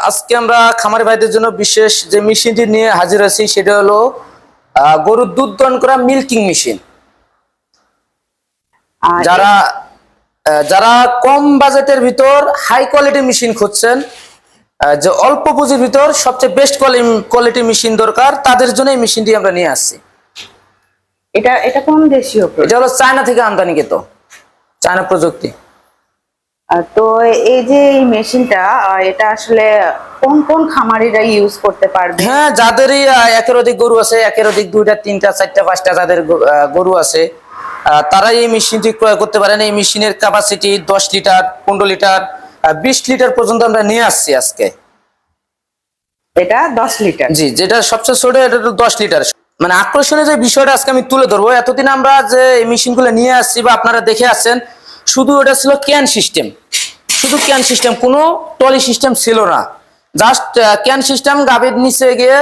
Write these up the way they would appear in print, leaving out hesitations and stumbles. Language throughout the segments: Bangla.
আজকে আমরা খামারি ভাইদের জন্য বিশেষ যে মেশিনটি নিয়ে হাজির আছি সেটা হলো গরুর দুধ দহন করা মিল্কিং মেশিন। যারা যারা কম বাজেটের ভিতর হাই কোয়ালিটি মেশিন খুঁজছেন, যে অল্প পুঁজির ভিতর সবচেয়ে বেস্ট কোয়ালিটি মেশিন দরকার, তাদের জন্য এই মেশিনটি আমরা নিয়ে আসছি। এটা কোন দেশীয়? এটা হলো চায়না থেকে আমদানিকৃত, চায়না প্রযুক্তি। তো এই যে এই মেশিনটা, এটা আসলে কোন কোন খামারিরা ইউজ করতে পারবে? হ্যাঁ, যাদেরই একের অধিক গরু আছে, একের অধিক 2টা 3টা 4টা 5টা যাদের গরু আছে, তারাই এই মেশিনটি ক্রয় করতে পারেন। এই মেশিনের ক্যাপাসিটি 10 লিটার, 15 লিটার, 20 লিটার পর্যন্ত আমরা নিয়ে আসছি আজকে। এটা 10 লিটার? জি, যেটা সবচেয়ে ছোট এটা 10 লিটার। মানে আকর্ষণীয় যে বিষয়টা আজকে আমি তুলে ধরবো, এতদিন আমরা যে মেশিনগুলো নিয়ে আসছি বা আপনারা দেখে আসছেন, শুধু এটা ছিল ক্যান সিস্টেম, শুধু ক্যান সিস্টেম, কোনো টলি সিস্টেম ছিল না। জাস্ট ক্যান সিস্টেম, গাভীর নিচে গিয়ে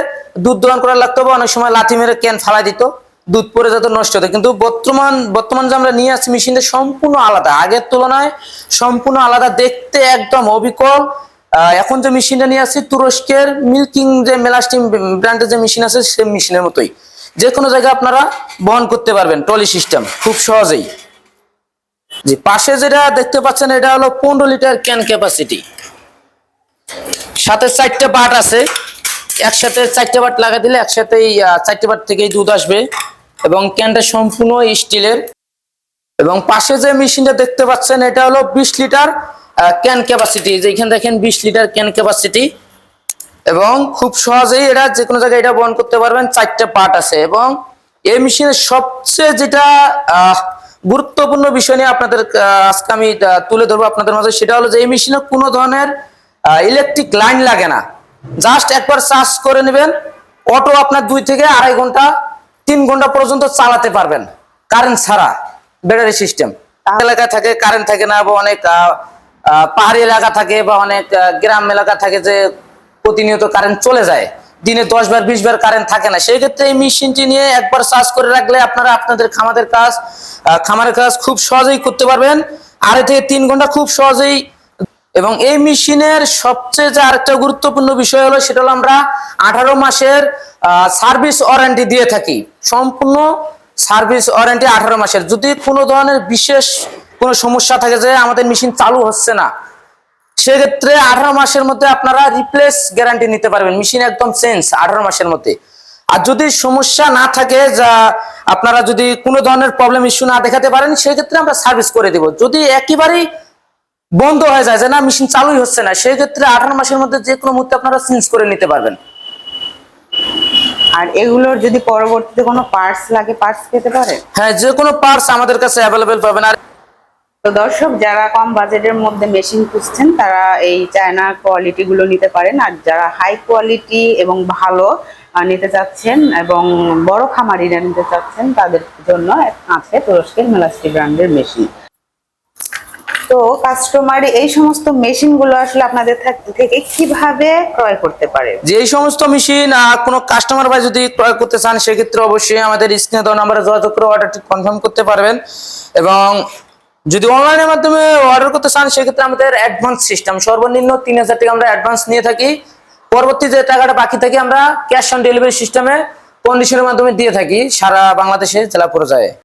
দুধ দহন করা লাগতো, বা অনেক সময় লাথি মেরে ক্যান ফালাই দিত, দুধ পরে যেত, নষ্ট হতো। কিন্তু বর্তমান যে আমরা নিয়ে আসছি মেশিনটা সম্পূর্ণ আলাদা, আগের তুলনায় সম্পূর্ণ আলাদা, দেখতে একদম অবিকল। এখন যে মেশিনটা নিয়ে আসছি তুরস্কের মিল্কিং যে মেলাস্টিম ব্র্যান্ডের যে মেশিন আছে, সেই মেশিনের মতোই যে কোনো জায়গায় আপনারা বহন করতে পারবেন, ট্রলি সিস্টেম খুব সহজেই। জি, পাশে যেটা দেখতে পাচ্ছেন এটা হলো 15 লিটার ক্যান ক্যাপাসিটি, সাথে 4টে বাট আছে। একসাথে 4টে বাট লাগা দিলে একসাথেই 4টে বাট থেকেই দুধ আসবে, এবং ক্যানটা সম্পূর্ণ স্টিলের। এবং পাশে যে মেশিনটা দেখতে পাচ্ছেন এটা হলো 20 লিটার ক্যান ক্যাপাসিটি, যেখানে দেখেন 20 লিটার ক্যান ক্যাপাসিটি, এবং খুব সহজেই এটা যে কোনো জায়গায় এটা বহন করতে পারবেন। 4টে পার্ট আছে, এবং এই মেশিনের সবচেয়ে যেটা গুরুত্বপূর্ণ বিষয় নিয়ে আপনাদের আজকে আমি তুলে ধরবো আপনাদের মাঝে, সেটা হলো যে এই মেশিনে কোনো ধরনের ইলেকট্রিক লাইন লাগে না। জাস্ট একবার চার্জ করে নেবেন, অটো আপনার 2 থেকে আড়াই ঘন্টা 3 ঘন্টা পর্যন্ত চালাতে পারবেন কারেন্ট ছাড়া। ব্যাটারি সিস্টেম এলাকায় থাকে, কারেন্ট থাকে না, বা অনেক পাহাড়ি এলাকা থাকে, বা অনেক গ্রাম এলাকা থাকে যে প্রতিনিয়ত কারেন্ট চলে যায়, দিনে 10 বার 20 বার কারেন্ট থাকে না। সেই ক্ষেত্রে এই মেশিনটি নিয়ে একবার চার্জ করে রাখলে আপনারা আপনাদের খামারের কাজ খুব সহজেই করতে পারবেন, 2.5 থেকে 3 ঘন্টা খুব সহজেই। এবং এই মেশিনের সবচেয়ে যে আরেকটা গুরুত্বপূর্ণ বিষয় হলো, সেটা হলো আমরা 18 মাসের সার্ভিস ওয়ারেন্টি দিয়ে থাকি। সম্পূর্ণ সার্ভিস ওয়ারেন্টি 18 মাসের। যদি কোনো ধরনের বিশেষ কোনো সমস্যা থাকে যে আমাদের মেশিন চালু হচ্ছে না, সেক্ষেত্রে 18 মাসের মধ্যে আপনারা রিপ্লেস গ্যারান্টি নিতে পারবেন, মেশিন একদম চেঞ্জ 18 মাসের মধ্যে। আর যদি সমস্যা না থাকে, যা আপনারা যদি কোনো ধরনের প্রবলেম ইস্যু না দেখাতে পারেন, সেক্ষেত্রে আমরা সার্ভিস করে দেব। যদি একেবারেই বন্ধ হয়ে যায় যে না মেশিন চালুই হচ্ছে না, সেই ক্ষেত্রে 18 মাসের মধ্যে যে কোনো মুহূর্তে আপনারা চেঞ্জ করে নিতে পারবেন। আর এগুলোর যদি পরবর্তীতে কোনো পার্টস লাগে, পার্টস পেতে পারে? হ্যাঁ, যে কোনো পার্টস আমাদের কাছে অ্যাভেলেবেল পাবেন। আর তো দর্শক, যারা কম বাজেটের মধ্যে মেশিন খুঁজছেন তারা এই চায়না কোয়ালিটি গুলো নিতে পারেন। আর যারা হাই কোয়ালিটি এবং ভালো নিতে চাচ্ছেন এবং বড় খামারিরা নিতে চাচ্ছেন, তাদের জন্য আছে তুরস্কের মেলাস্টি ব্র্যান্ডের মেশিন। তো কাস্টমার এই সমস্ত মেশিন গুলো আসলে আপনাদের থেকে কিভাবে ক্রয় করতে পারে? যে এই সমস্ত মেশিন কোনো কাস্টমার ভাই যদি ক্রয় করতে চান, সেক্ষেত্রে অবশ্যই আমাদের স্ক্রিনে দেওয়া নাম্বারে যোগাযোগ করে অর্ডারটি কনফার্ম করতে পারবেন। এবং যদি অনলাইনের মাধ্যমে অর্ডার করতে চান, সেক্ষেত্রে আমাদের অ্যাডভান্স সিস্টেম, সর্বনিম্ন 3000 টাকা আমরা অ্যাডভান্স নিয়ে থাকি। পরবর্তী যে টাকাটা বাকি থাকে আমরা ক্যাশ অন ডেলিভারি সিস্টেমে কন্ডিশনের মাধ্যমে দিয়ে থাকি সারা বাংলাদেশে জেলা পর্যায়ে।